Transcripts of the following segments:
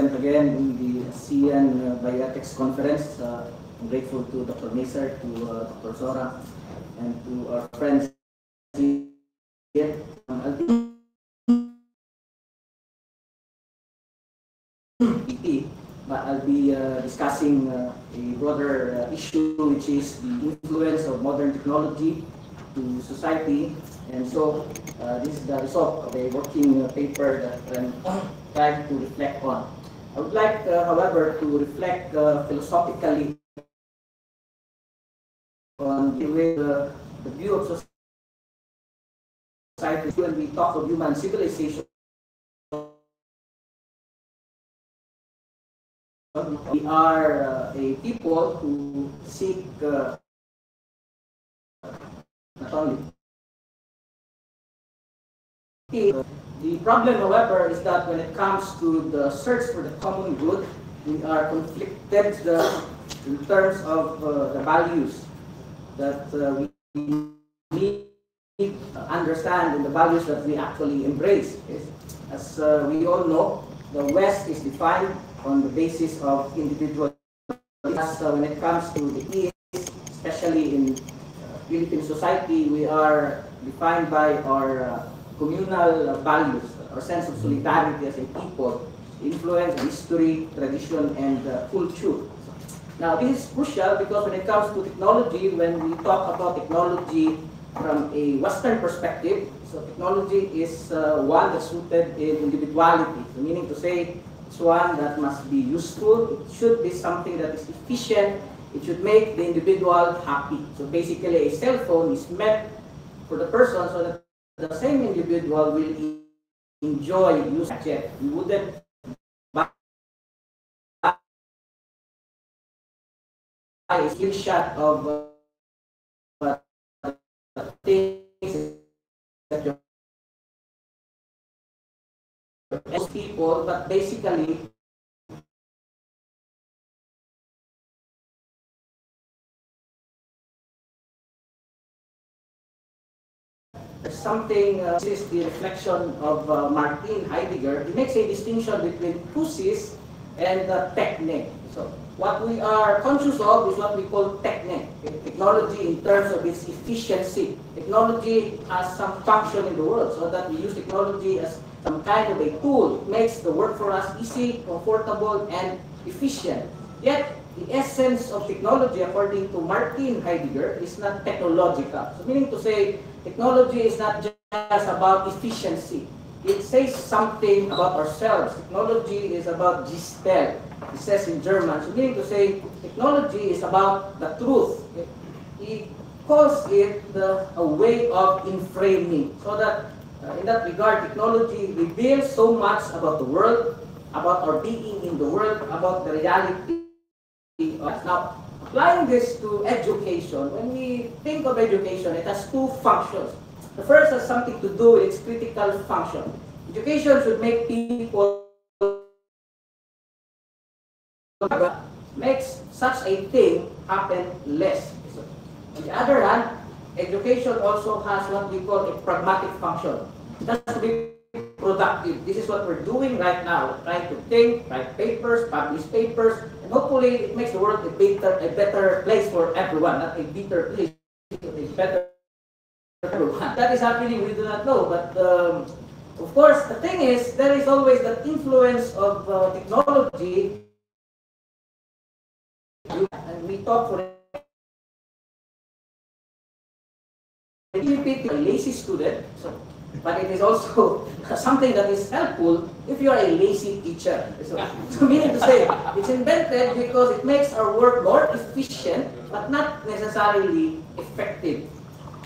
present again in the ASEAN Bioethics Conference. I'm grateful to Dr. Maser, to Dr. Zora, and to our friends here. But I'll be discussing a broader issue, which is the influence of modern technology to society. And so this is the result of a working paper that I'm trying to reflect on. I would like, however, to reflect philosophically on the view of society. When we talk of human civilization, we are a people who seek not only the problem, however, is that when it comes to the search for the common good, we are conflicted in terms of the values that we need to understand and the values that we actually embrace. As we all know, the West is defined on the basis of individual. When it comes to the East, especially in Philippine society, we are defined by our communal values, our sense of solidarity as a people, influence, history, tradition, and culture. Now, this is crucial because when it comes to technology, when we talk about technology from a Western perspective, so technology is one that's rooted in individuality, so meaning to say it's one that must be useful, it should be something that is efficient, it should make the individual happy. So basically a cell phone is meant for the person so that the same individual will enjoy using it. We wouldn't buy a screenshot of things that you're most people, but basically there's something, this is the reflection of Martin Heidegger. He makes a distinction between physis and techne. So what we are conscious of is what we call techne, technology in terms of its efficiency. Technology has some function in the world, so that we use technology as some kind of a tool. It makes the work for us easy, comfortable, and efficient. Yet, the essence of technology, according to Martin Heidegger, is not technological. So meaning to say, technology is not just about efficiency. It says something about ourselves. Technology is about Gestel. It says in German. So meaning to say, technology is about the truth. He calls it a way of inframing. So that in that regard, technology reveals so much about the world, about our being in the world, about the reality. Now, applying this to education, when we think of education, it has two functions. The first has something to do with its critical function. Education should make people, makes such a thing happen less. So, on the other hand, education also has what we call a pragmatic function. It has to be productive. This is what we're doing right now. We're trying to think, write papers, publish papers, and hopefully it makes the world a better place for everyone, not a bitter place, but a better everyone. That is happening, we do not know, but of course, the thing is, there is always the influence of technology, and we talk for a lazy student, but it is also something that is helpful if you are a lazy teacher. So meaning to say, it's invented because it makes our work more efficient, but not necessarily effective.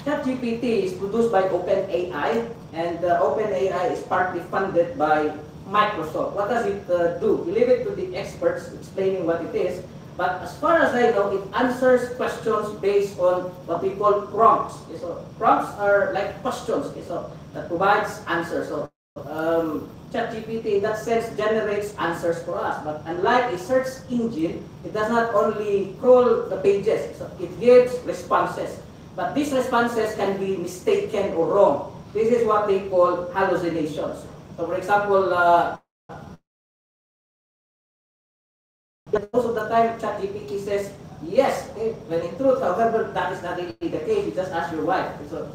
ChatGPT is produced by OpenAI, and OpenAI is partly funded by Microsoft. What does it do? We leave it to the experts explaining what it is. But as far as I know, it answers questions based on what we call prompts. So prompts are like questions that provides answers. So ChatGPT in that sense generates answers for us. But unlike a search engine, it does not only crawl the pages. So it gives responses. But these responses can be mistaken or wrong. This is what they call hallucinations. So for example, most of the time, ChatGPT says yes. When in truth, however, that is not really the case. You just ask your wife. So,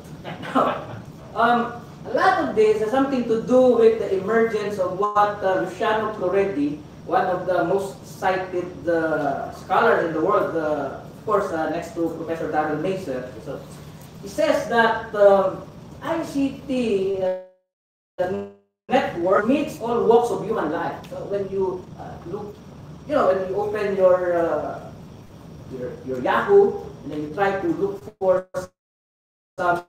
a lot of this has something to do with the emergence of what Luciano Floredi, one of the most cited scholars in the world, of course, next to Professor Darrell Macer. So, he says that ICT network meets all walks of human life. So when you look, when you open your Yahoo, and then you try to look for some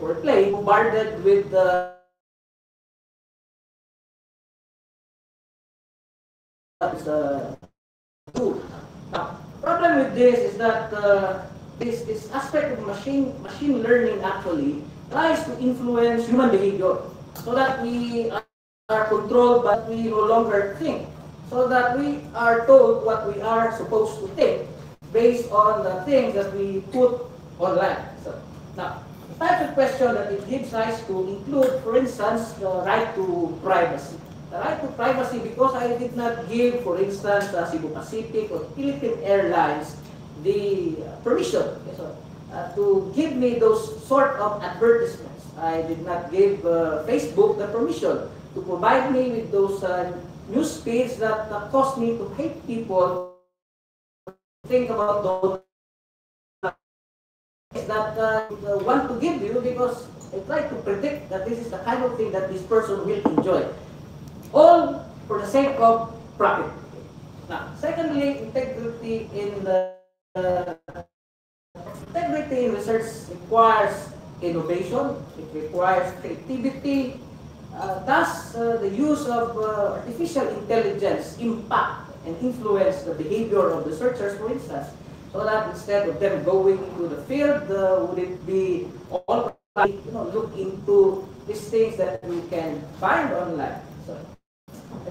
or play, bombarded with tool. Now, problem with this is that this aspect of machine learning actually tries to influence human behavior so that we are controlled but we no longer think, so that we are told what we are supposed to think based on the things that we put online. So, now, the types of question that it gives rise to include, for instance, the right to privacy. The right to privacy, because I did not give, for instance, Cebu Pacific or Philippine Airlines the permission to give me those sort of advertisements. I did not give Facebook the permission to provide me with those news feeds that cause me to hate people, think about those that want to give you, because I try to predict that this is the kind of thing that this person will enjoy. All for the sake of profit. Now, secondly, integrity in research requires innovation, it requires creativity. Thus, the use of artificial intelligence impact and influence the behavior of researchers, for instance, so that instead of them going into the field, would it be all look into these things that we can find online.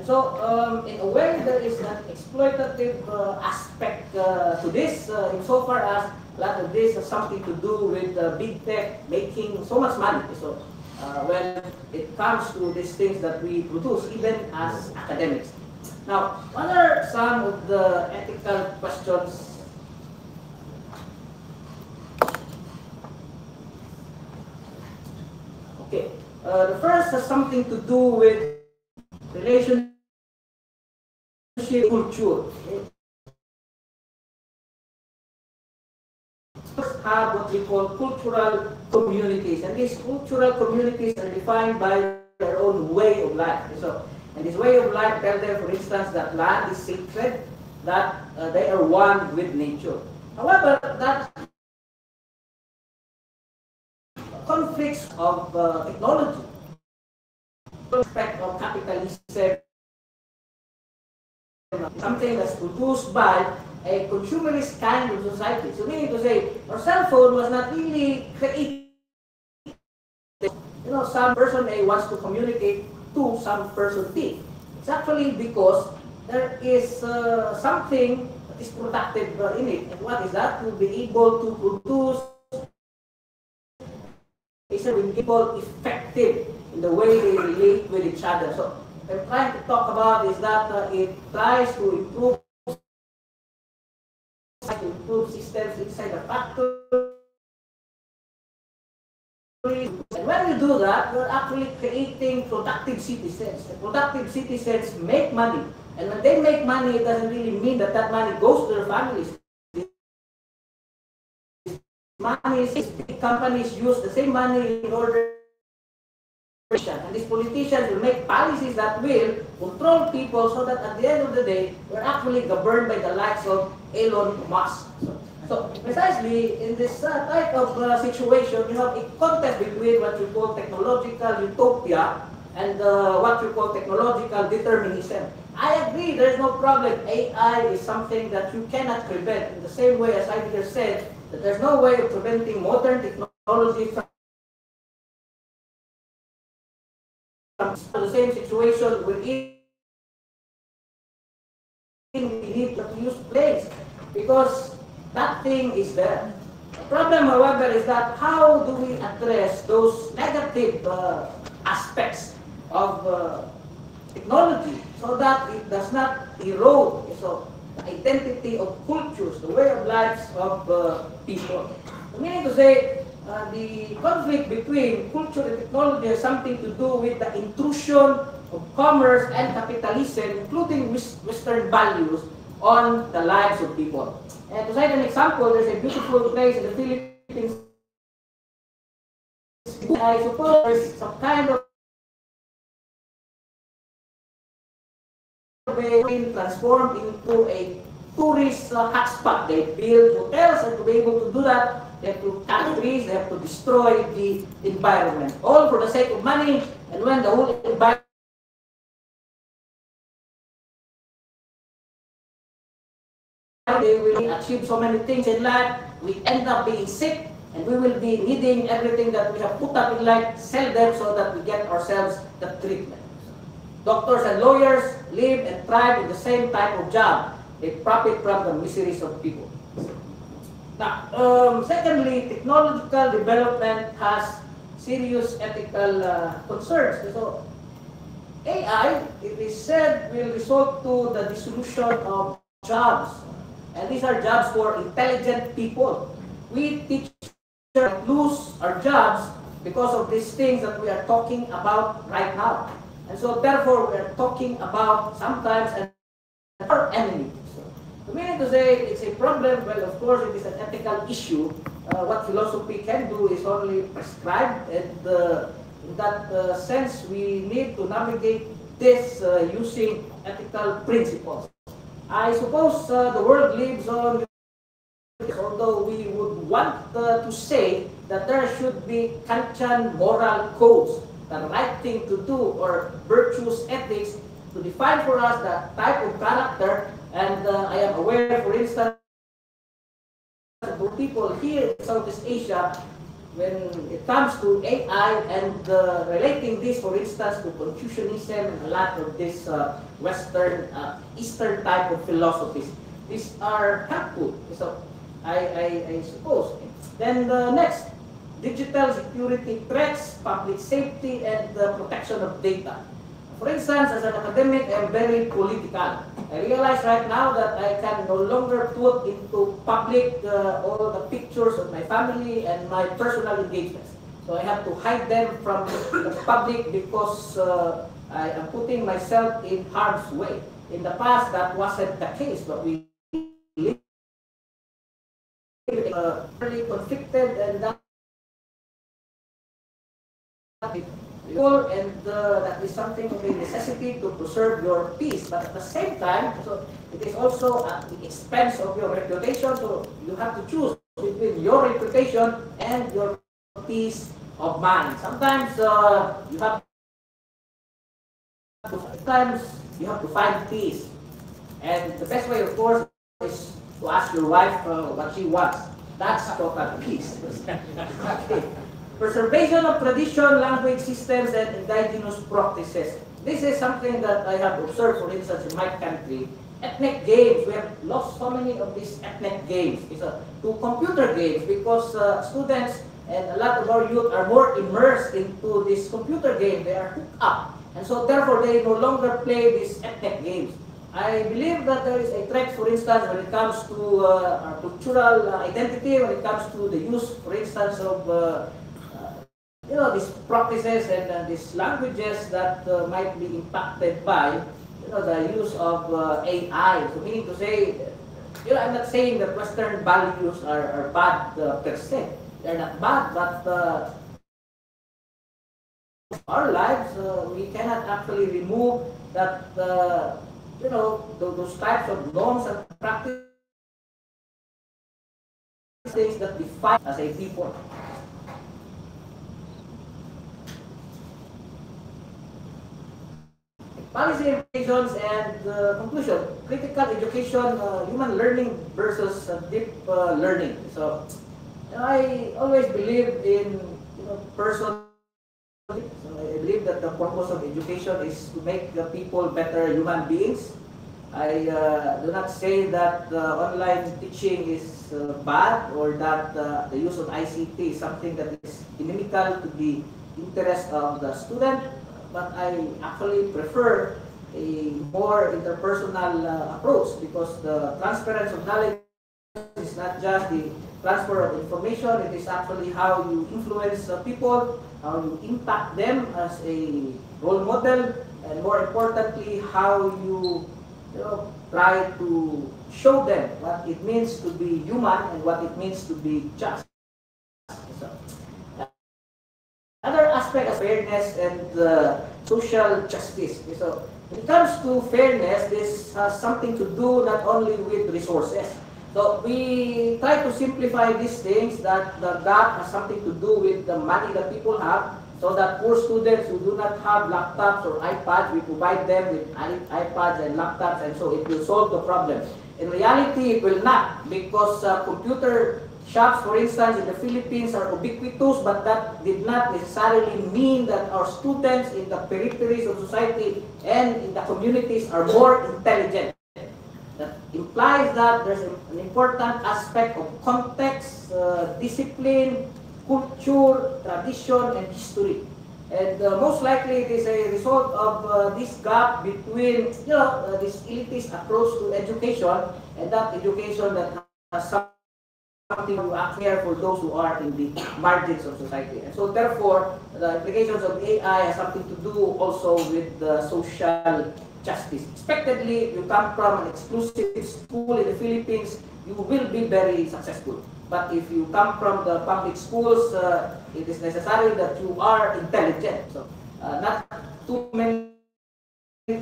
So, in a way, there is an exploitative aspect to this, insofar as a lot of this has something to do with big tech making so much money. So, when it comes to these things that we produce, even as academics. Now, what are some of the ethical questions? Okay, the first has something to do with relationship culture. First have what we call cultural communities, and these cultural communities are defined by their own way of life. So, and this way of life tell them, for instance, that land is sacred, that they are one with nature. However, that conflicts of technology, aspect of capitalism, something that's produced by a consumerist kind of society. So meaning to say, our cell phone was not really created. Some person A wants to communicate to some person B. It's actually because there is something that is productive in it. And what is that? To be able to produce people effective in the way they relate with each other. So what I'm trying to talk about is that it tries to improve systems inside the factory. And when you do that, you're actually creating productive citizens. The productive citizens make money. And when they make money, it doesn't really mean that that money goes to their families. Big companies use the same money in order, and these politicians will make policies that will control people, so that at the end of the day, we're actually governed by the likes of Elon Musk. So precisely in this type of situation, you have a contest between what you call technological utopia and what you call technological determinism. I agree, there is no problem. AI is something that you cannot prevent. In the same way as Heidegger said, that there's no way of preventing modern technology from the same situation within we need to use planes, because that thing is there. The problem, however, is that how do we address those negative aspects of technology so that it does not erode so the identity of cultures, the way of lives of people. Meaning to say, the conflict between culture and technology has something to do with the intrusion of commerce and capitalism, including Western values, on the lives of people. And to cite an example, there's a beautiful place in the Philippines. I suppose there's some kind of being transformed into a tourist hotspot. They build hotels, and to be able to do that, they have to cut trees, they have to destroy the environment, all for the sake of money. And when the whole environment they will achieve so many things in life, we end up being sick, and we will be needing everything that we have put up in life, sell them so that we get ourselves the treatment. Doctors and lawyers live and thrive in the same type of job. They profit from the miseries of people. Now, secondly, technological development has serious ethical concerns. So, AI, it is said, will result to the dissolution of jobs. And these are jobs for intelligent people. We teachers lose our jobs because of these things that we are talking about right now. And so therefore we are talking about sometimes our enemy. So meaning to say it's a problem, well of course it is an ethical issue. What philosophy can do is only prescribe, and in that sense we need to navigate this using ethical principles. I suppose the world lives on, although we would want to say that there should be Kantian moral codes, the right thing to do, or virtuous ethics to define for us the type of character. And I am aware, for instance, of people here in Southeast Asia, when it comes to AI and relating this, for instance, to Confucianism and a lot of this Western, Eastern type of philosophies, these are helpful. So I suppose. Then the next, digital security threats, public safety, and the protection of data. For instance, as an academic, I am very political. I realize right now that I can no longer put into public all the pictures of my family and my personal engagements. So I have to hide them from the public because I am putting myself in harm's way. In the past, that wasn't the case, but we live really conflicted, and that and that is something of a necessity to preserve your peace. But at the same time, so it is also at the expense of your reputation. So you have to choose between your reputation and your peace of mind. Sometimes you have to find peace, and the best way, of course, is to ask your wife what she wants. That's total peace. Okay. Preservation of tradition, language systems, and indigenous practices. This is something that I have observed, for instance, in my country. Ethnic games, we have lost so many of these ethnic games to computer games because students and a lot of our youth are more immersed into this computer game. They are hooked up. And so therefore, they no longer play these ethnic games. I believe that there is a threat, for instance, when it comes to our cultural identity, when it comes to the use, for instance, of these practices and these languages that might be impacted by the use of AI. So meaning to say, I'm not saying that Western values are bad per se. They're not bad, but our lives, we cannot actually remove that, those types of norms and practices that define as a people. Policy implications and conclusion. Critical education, human learning versus deep learning. So, I always believe in person. So I believe that the purpose of education is to make the people better human beings. I do not say that online teaching is bad, or that the use of ICT is something that is inimical to the interest of the student. but I actually prefer a more interpersonal approach, because the transference of knowledge is not just the transfer of information, it is actually how you influence people, how you impact them as a role model, and more importantly, how you try to show them what it means to be human and what it means to be just. So, another aspect of fairness and social justice. So, when it comes to fairness, this has something to do not only with resources. So we try to simplify these things, that the gap has something to do with the money that people have, so that poor students who do not have laptops or iPads, we provide them with iPads and laptops, and so it will solve the problem. In reality, it will not, because computer shops, for instance, in the Philippines are ubiquitous, but that did not necessarily mean that our students in the peripheries of society and in the communities are more intelligent. That implies that there's an important aspect of context, discipline, culture, tradition, and history. And most likely it is a result of this gap between this elitist approach to education and that education that has something to care for those who are in the margins of society. And so therefore, the implications of AI has something to do also with the social justice. Expectedly, if you come from an exclusive school in the Philippines, you will be very successful. But if you come from the public schools, it is necessary that you are intelligent. So, not too many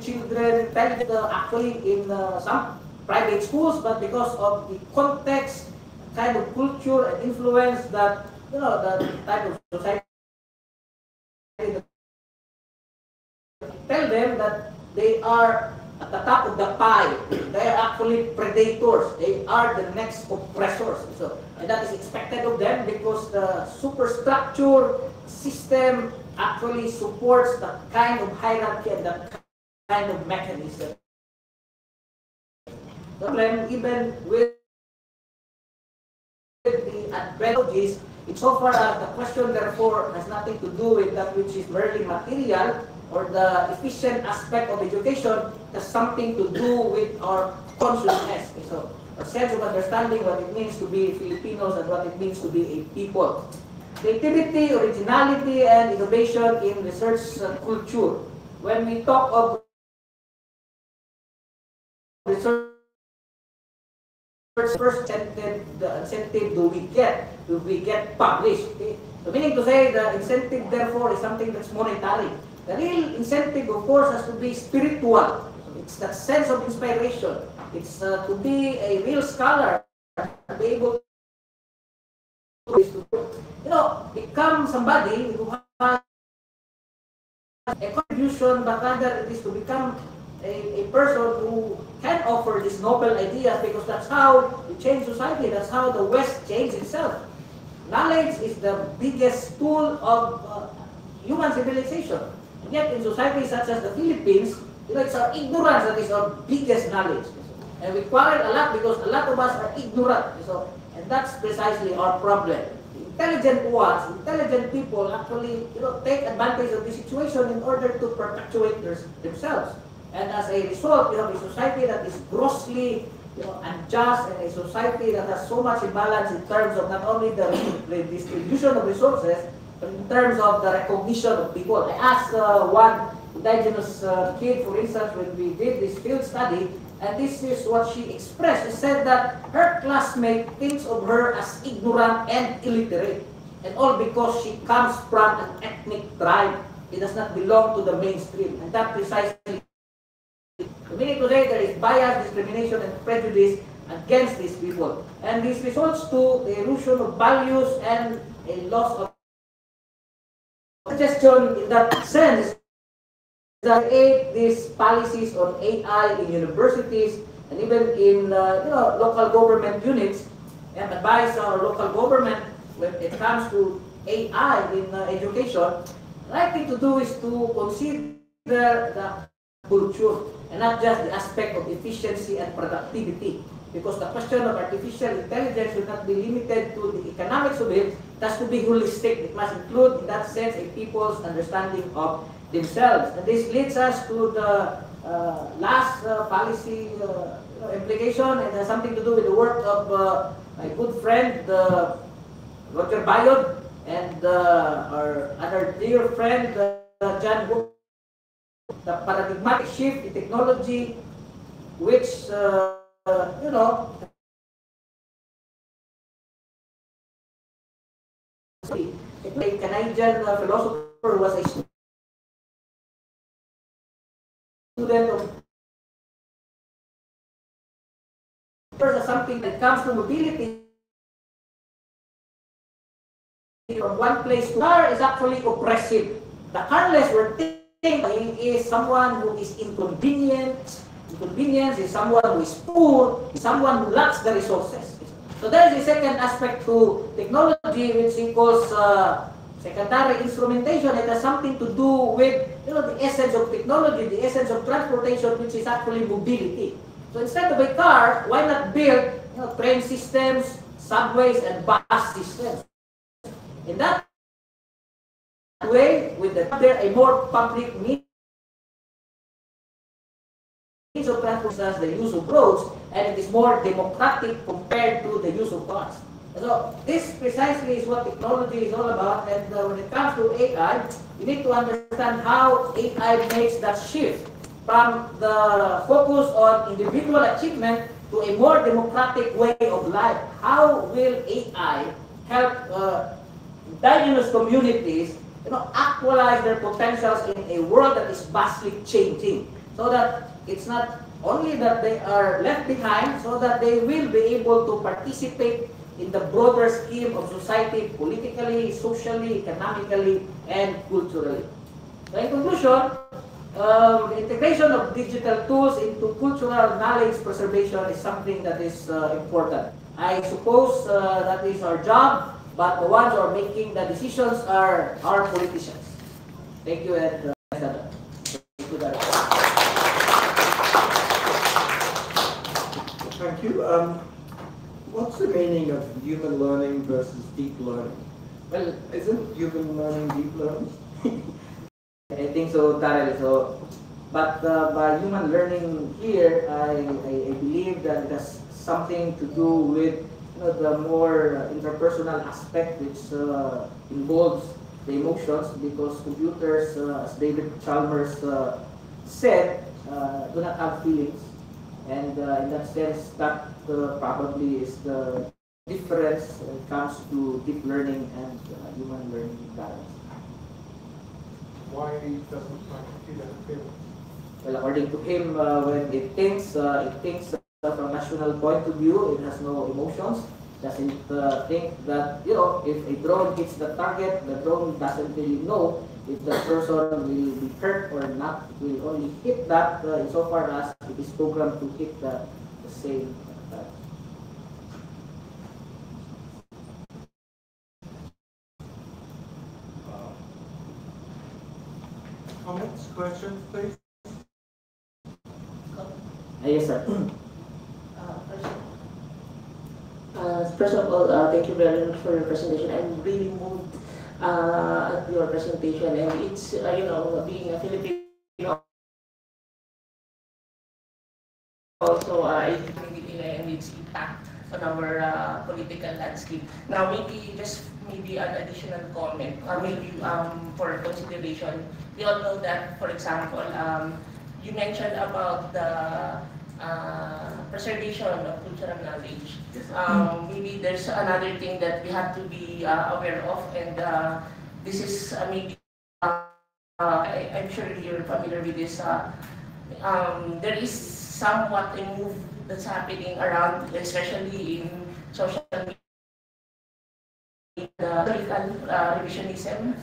children intelligent actually in some private schools, but because of the context, kind of culture and influence that the type of society, tell them that they are at the top of the pie. They are actually predators. They are the next oppressors. So, and that is expected of them because the superstructure system actually supports that kind of hierarchy and that kind of mechanism. The problem, even with the advantages, insofar as the question therefore has nothing to do with that which is merely material, or the efficient aspect of education, has something to do with our consciousness. So, a sense of understanding what it means to be Filipinos and what it means to be a people. Creativity, originality, and innovation in research culture. When we talk of research, first incentive do we get? Do we get published? Okay? So meaning to say the incentive therefore is something that's monetary. The real incentive, of course, has to be spiritual. It's that sense of inspiration. It's to be a real scholar, to be able to become somebody who has a contribution, but rather it is to become a person who can offer these noble ideas, because that's how you change society. That's how the West changed itself. Knowledge is the biggest tool of human civilization. And yet in societies such as the Philippines, it's our ignorance that is our biggest knowledge. And we quarrel a lot because a lot of us are ignorant. And that's precisely our problem. The intelligent ones, intelligent people actually take advantage of the situation in order to perpetuate themselves. And as a result, you have a society that is grossly unjust, and a society that has so much imbalance in terms of not only the distribution of resources, but in terms of the recognition of people. I asked one indigenous kid, for instance, when we did this field study, and this is what she expressed. She said that her classmate thinks of her as ignorant and illiterate, and all because she comes from an ethnic tribe. It does not belong to the mainstream, and that precisely. Meaning today there is bias, discrimination, and prejudice against these people, and this results to the erosion of values and a loss of suggestion. In that sense, that these policies on AI in universities and even in local government units, and advise our local government when it comes to AI in education. The right thing to do is to consider the culture and not just the aspect of efficiency and productivity, because the question of artificial intelligence should not be limited to the economics of it. It has to be holistic. It must include, in that sense, a people's understanding of themselves. And this leads us to the last policy implication, and has something to do with the work of my good friend Roger Bayod and our other dear friend John Wood. The paradigmatic shift in technology, which you know, a Canadian philosopher was a student of something that comes to mobility from one place to another is actually oppressive. The carless were thinking is someone who is inconvenienced. Inconvenience is someone who is poor, is someone who lacks the resources. So there is a second aspect to technology, which he calls secondary instrumentation. It has something to do with the essence of technology, the essence of transportation, which is actually mobility. So instead of a car, why not build train systems, subways, and bus systems? In that way, with a more public means of transportation, the use of roads, and it is more democratic compared to the use of cars. So this precisely is what technology is all about, and when it comes to AI, you need to understand how AI makes that shift from the focus on individual achievement to a more democratic way of life. How will AI help indigenous communities actualize their potentials in a world that is vastly changing, so that it's not only that they are left behind, so that they will be able to participate in the broader scheme of society, politically, socially, economically, and culturally. So in conclusion, the integration of digital tools into cultural knowledge preservation is something that is important. I suppose that is our job, but the ones who are making the decisions are our politicians. Thank you, and thank you, Thank you. What's the meaning of human learning versus deep learning? Well, Isn't human learning deep learning? I think so, Darrell. So, but by human learning here, I believe that it has something to do with the more interpersonal aspect, which involves the emotions, because computers, as David Chalmers said, do not have feelings. And in that sense, that probably is the difference when it comes to deep learning and human learning balance. Why doesn't my computer have feelings? Well, according to him, when it thinks from a national point of view, it has no emotions. Doesn't think that, if a drone hits the target, the drone doesn't really know if the person will be hurt or not. It will only hit that insofar as it is programmed to hit the same target. Comments, questions, please? Yes, sir. First of all, thank you very much for your presentation. I'm really moved at your presentation, and it's being a Filipino also, I believe in its impact on our political landscape. Now, maybe an additional comment, or maybe for consideration. We all know that, for example, you mentioned about the preservation of cultural knowledge. Maybe there's another thing that we have to be aware of, and this is maybe I'm sure you're familiar with this. There is somewhat a move that's happening around, especially in social media, historical revisionism.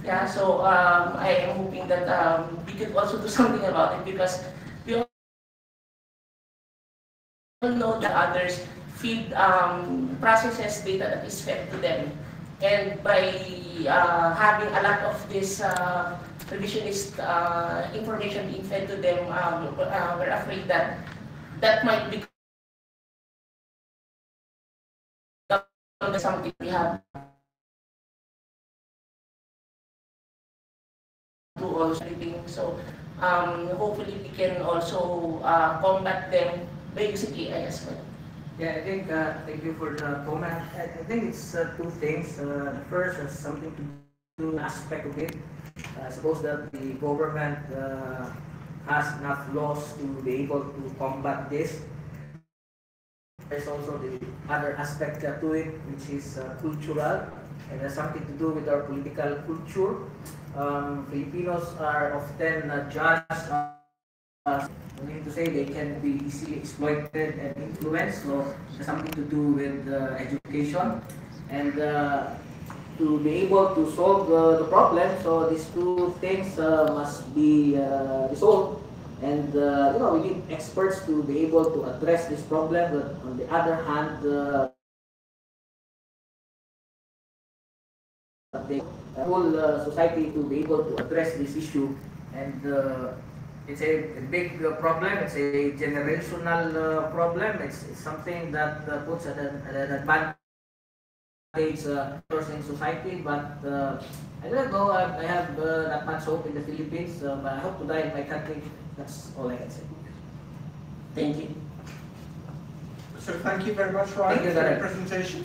Yeah, so I am hoping that we could also do something about it, because we all know that others feed processes data that is fed to them, and by having a lot of this revisionist information being fed to them, we're afraid that that might become something we have do also living. So hopefully we can also combat them by using AI as well. Yeah, I think, thank you for the comment. I think it's two things. First, has something to do aspect of it. Suppose that the government has enough laws to be able to combat this. There's also the other aspect to it, which is cultural, and has something to do with our political culture. Filipinos are often judged as, I mean to say, they can be easily exploited and influenced. So it has something to do with education, and to be able to solve the problem. So these two things must be resolved. And we need experts to be able to address this problem. But on the other hand, the whole society to be able to address this issue. And it's a big problem. It's a generational problem. It's something that puts at an advantage in society. But I don't know. I have not much hope in the Philippines. But I hope to die in my country. That's all I can say. Thank you. So thank you very much, Ryan, Thank you, for the Darren. presentation.